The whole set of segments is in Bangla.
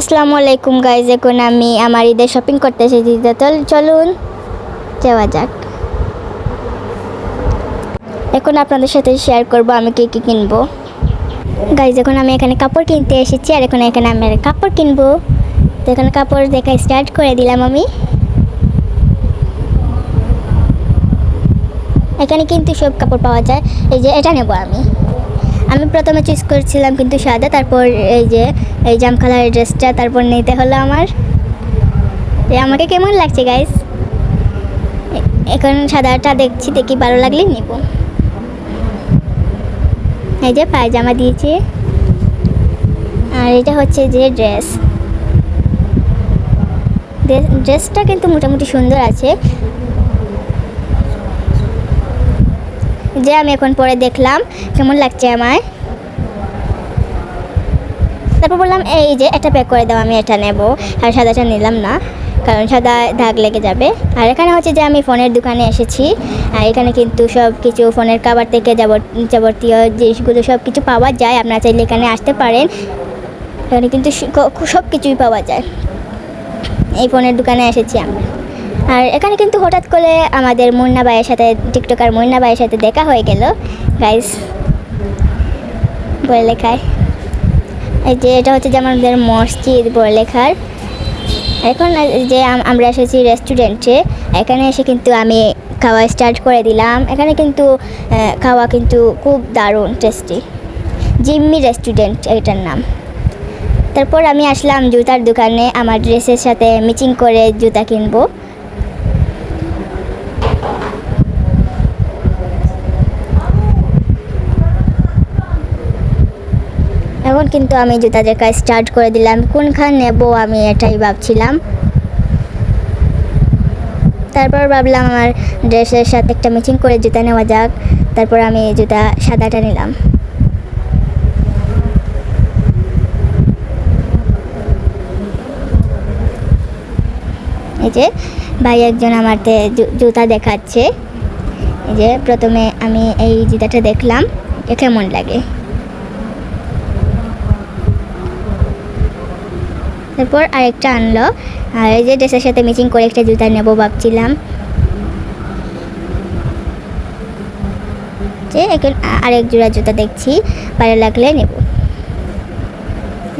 আসসালামু আলাইকুম গাইজ, এখন আমি আমার ঈদের শপিং করতে এসেছি। তো চলুন যাওয়া যাক। এখন আপনাদের সাথে শেয়ার করব আমি কী কী কিনবো। গাইজ, এখন আমি এখানে কাপড় কিনতে এসেছি, আর এখানে আমি কাপড় কিনবো। তো এখানে কাপড় দেখা স্টার্ট করে দিলাম আমি। এখানে কিন্তু সব কাপড় পাওয়া যায়। এই যে এটা নেব আমি প্রথমে চুজ করেছিলাম কিন্তু সাদা, তারপর এই জাম কালারের ড্রেসটা তারপর নিতে হলো আমার। আমাকে কেমন লাগছে গাইস? এখন সাদাটা দেখি ভালো লাগলে নিব। এই যে পায়জামা দিয়েছে, আর এটা হচ্ছে যে ড্রেসটা কিন্তু মোটামুটি সুন্দর আছে। যে আমি এখন পরে দেখলাম কেমন লাগছে আমায়, তারপর বললাম এই যে এটা প্যাক করে দাও, আমি এটা নেব। আর সাদাটা নিলাম না, কারণ সাদা দাগ লেগে যাবে। আর এখানে হচ্ছে যে আমি ফোনের দোকানে এসেছি, আর এখানে কিন্তু সব কিছু ফোনের কভার থেকে যাবতীয় জিনিসগুলো সব কিছু পাওয়া যায়। আপনারা চাইলে এখানে আসতে পারেন, এখানে কিন্তু সব কিছুই পাওয়া যায়। এই ফোনের দোকানে এসেছি আমরা। আর এখানে কিন্তু হঠাৎ করে আমাদের মুন্না ভাইয়ের সাথে, টিকটকার মুন্না ভাইয়ের সাথে দেখা হয়ে গেল গাইস বড়লেখায়। এই যে এটা হচ্ছে যে আমাদের মসজিদ বড়লেখার। এখন যে আমরা এসেছি রেস্টুরেন্টে, এখানে এসে কিন্তু আমি খাওয়া স্টার্ট করে দিলাম। এখানে কিন্তু খাওয়া কিন্তু খুব দারুণ টেস্টি। জিম্মি রেস্টুরেন্ট এটার নাম। তারপর আমি আসলাম জুতার দোকানে, আমার ড্রেসের সাথে ম্যাচিং করে জুতা কিনবো। এখন কিন্তু আমি জুতা দেখা স্টার্ট করে দিলাম। কোনখান নেব আমি এটাই ভাবছিলাম। তারপর ভাবলাম আমার ড্রেসের সাথে একটা ম্যাচিং করে জুতা নেওয়া যাক। তারপর আমি জুতা সাদাটা নিলাম। এই যে ভাই একজন আমারতে জুতা দেখাচ্ছে। এই যে প্রথমে আমি এই জুতাটা দেখলাম, কেমন লাগে। তারপর আরেকটা আনলো, আর এই যে ড্রেসের সাথে ম্যাচিং করে একটা জুতা নেব ভাবছিলাম। যে এখন আরেক জোড়া জুতা দেখছি, ভালো লাগলে নেব।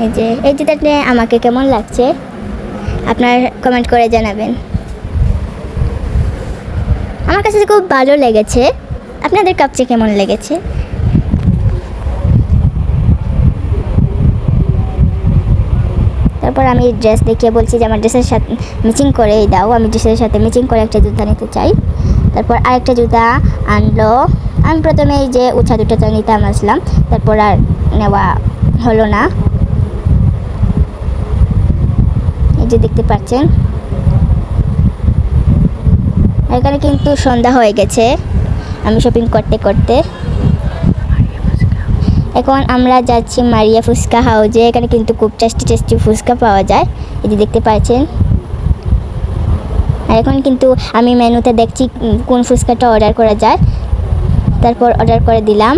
এই যে এই জুতাটা আমাকে কেমন লাগছে আপনার কমেন্ট করে জানাবেন। আমার কাছে খুব ভালো লেগেছে, আপনাদের কাছে কেমন লেগেছে? তারপর আমি ড্রেস দেখিয়ে বলছি যে আমার ড্রেসের সাথে ম্যাচিং করে দাও, আমি ড্রেসের সাথে ম্যাচিং করে একটা জুতা নিতে চাই। তারপর আরেকটা জুতা আনলো। আমি প্রথমে এই যে উঁচা জুতাটা নিতে আসলাম, তারপর আর নেওয়া হলো না। এই যে দেখতে পাচ্ছেন, এখানে কিন্তু সন্ধ্যা হয়ে গেছে আমি শপিং করতে করতে। এখন আমরা যাচ্ছি মারিয়া ফুচকা হাউজে। এখানে কিন্তু খুব টেস্টি ফুচকা পাওয়া যায়, এই যে দেখতে পাচ্ছেন। আর এখন কিন্তু আমি মেনুতে দেখছি কোন ফুচকাটা অর্ডার করা যায়। তারপর অর্ডার করে দিলাম,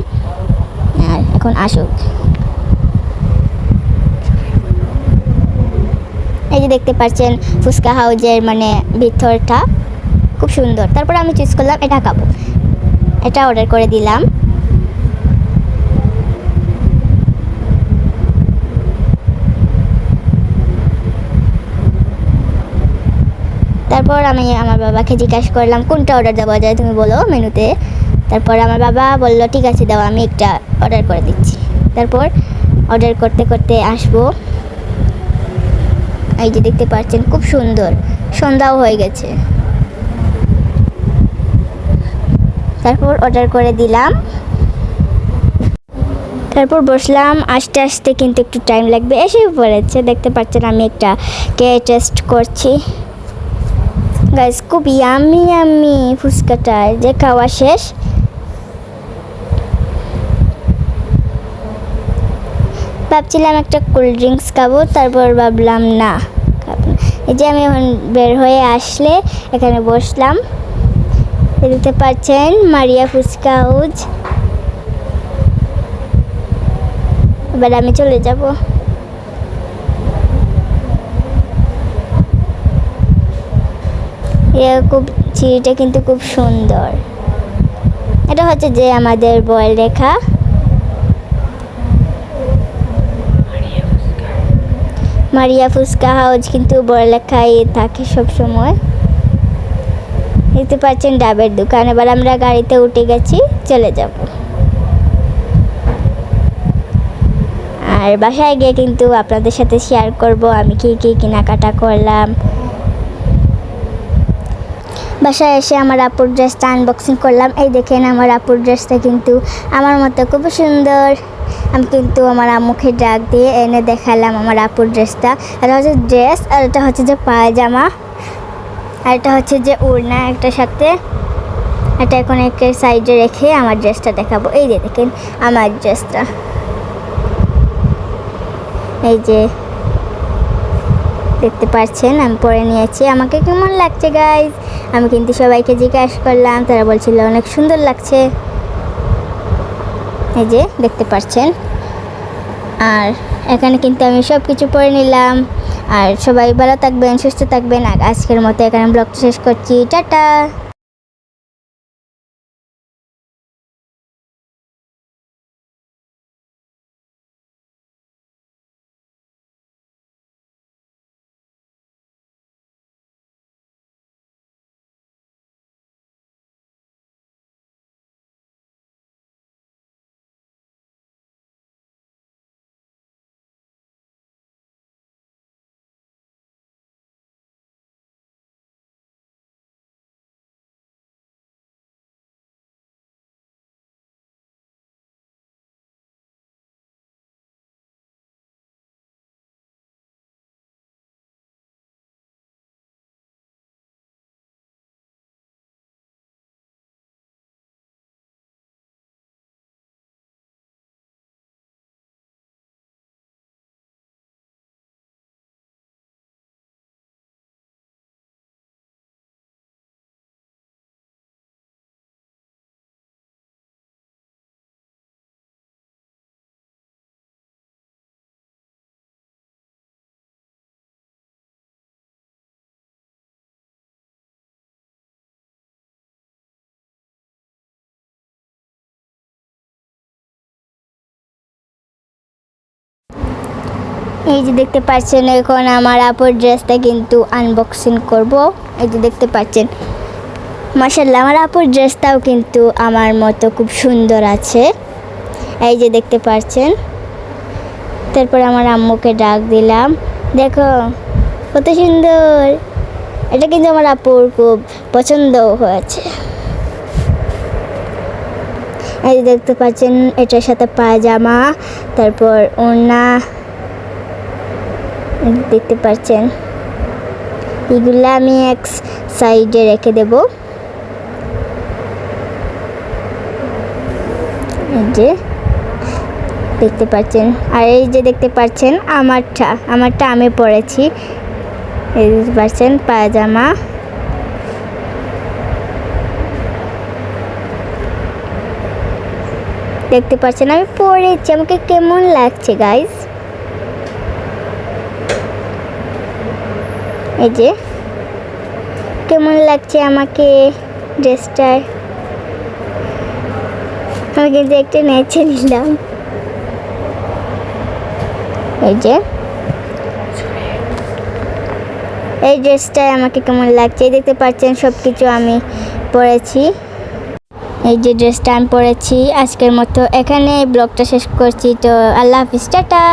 আর এখন আসুক। এই যে দেখতে পাচ্ছেন ফুচকা হাউজের মানে ভিতরটা খুব সুন্দর। তারপর আমি চুজ করলাম এটা খাবো, এটা অর্ডার করে দিলাম। তারপর আমি আমার বাবাকে জিজ্ঞাসা করলাম কোনটা অর্ডার দেওয়া যায় তুমি বলো মেনুতে। তারপর আমার বাবা বললো ঠিক আছে দাও, আমি একটা অর্ডার করে দিচ্ছি। তারপর অর্ডার করতে করতে আসবো। এই যে দেখতে পাচ্ছেন খুব সুন্দর, সন্ধ্যাও হয়ে গেছে। তারপর অর্ডার করে দিলাম। তারপর বসলাম, আস্তে আস্তে কিন্তু একটু টাইম লাগবে, এসে পড়েছে। দেখতে পাচ্ছেন আমি একটা কে টেস্ট করছি গাইস। খুব ইয়ামি ফুচকাটা যে খাওয়া শেষ। ভাবছিলাম একটা কোল্ড ড্রিঙ্কস খাবো, তারপর ভাবলাম না খাবো না। এই যে আমি এখন বের হয়ে আসলে এখানে বসলাম। দেখতে পাচ্ছেন মারিয়া ফুচকা হাউজ। এবার আমি চলে যাব। খুব চিড়িটা কিন্তু খুব সুন্দর। এটা হচ্ছে যে আমাদের বয়েল রেখা। মারিয়া ফুচকা হাউস কিন্তু বড়লেখায় থাকে সব সময়। দেখতে পাচ্ছেন ডাবের দোকান। এবার আমরা গাড়িতে উঠে গেছি, চলে যাব। আর বাসায় গিয়ে কিন্তু আপনাদের সাথে শেয়ার করব আমি কি কি কেনাকাটা করলাম। বাসায় এসে আমার আপুর ড্রেসটা আনবক্সিং করলাম। এই দেখেন আমার আপুর ড্রেসটা কিন্তু আমার মতো খুব সুন্দর। আমি কিন্তু আমার আম্মুকে ডাক দিয়ে এনে দেখালাম আমার আপুর ড্রেসটা। এটা হচ্ছে ড্রেস, আর এটা হচ্ছে যে পায়জামা, আর এটা হচ্ছে যে ওড়না একটার সাথে। এটা এখন একটা সাইডে রেখে আমার ড্রেসটা দেখাবো। এই যে দেখেন আমার ড্রেসটা, এই যে দেখতে পাচ্ছেন আমি পরে নিয়েছি। আমাকে কেমন লাগছে গাইজ? আমি কিন্তু সবাইকে জিজ্ঞাসা করলাম, তারা বলছিল অনেক সুন্দর লাগছে। এই যে দেখতে পাচ্ছেন। আর এখানে কিন্তু আমি সব কিছু পরে নিলাম। আর সবাই ভালো থাকবেন, সুস্থ থাকবেন। আর আজকের মতো এখানে ব্লগটা শেষ করছি। টাটা। এই যে দেখতে পাচ্ছেন এখন আমার আপুর ড্রেসটা কিন্তু আনবক্সিং করব। এই যে দেখতে পাচ্ছেন মাশাআল্লাহ আমার আপুর ড্রেসটাও কিন্তু আমার মতো খুব সুন্দর আছে। এই যে দেখতে পাচ্ছেন। তারপর আমার আম্মুকে ডাক দিলাম, দেখো কত সুন্দর। এটা কিন্তু আমার আপুর খুব পছন্দ হয়েছে। এই যে দেখতে পাচ্ছেন এটার সাথে পায়জামা, তারপর ওড়না দেখতে পাচ্ছেন। এগুলো আমি এক সাইডে রেখে দেব। এই যে দেখতে পাচ্ছেন। আর এই যে দেখতে পাচ্ছেন আমারটা আমি পরেছি। এই দেখতে পাচ্ছেন পায়জামা। দেখতে পাচ্ছেন আমি পরেছি, আমাকে কেমন লাগছে গাইস? এই যে কেমন লাগছে আমাকে ড্রেসটা? আমি কিন্তু একটা নেচে নিলাম। এই যে এই ড্রেসটা আমাকে কেমন লাগছে দেখতে পাচ্ছেন। সব কিছু আমি পরেছি। এই যে ড্রেসটা আমি পরেছি। আজকের মতো এখানে ব্লগটা শেষ করছি। তো আল্লাহ হাফিজ, টাটা।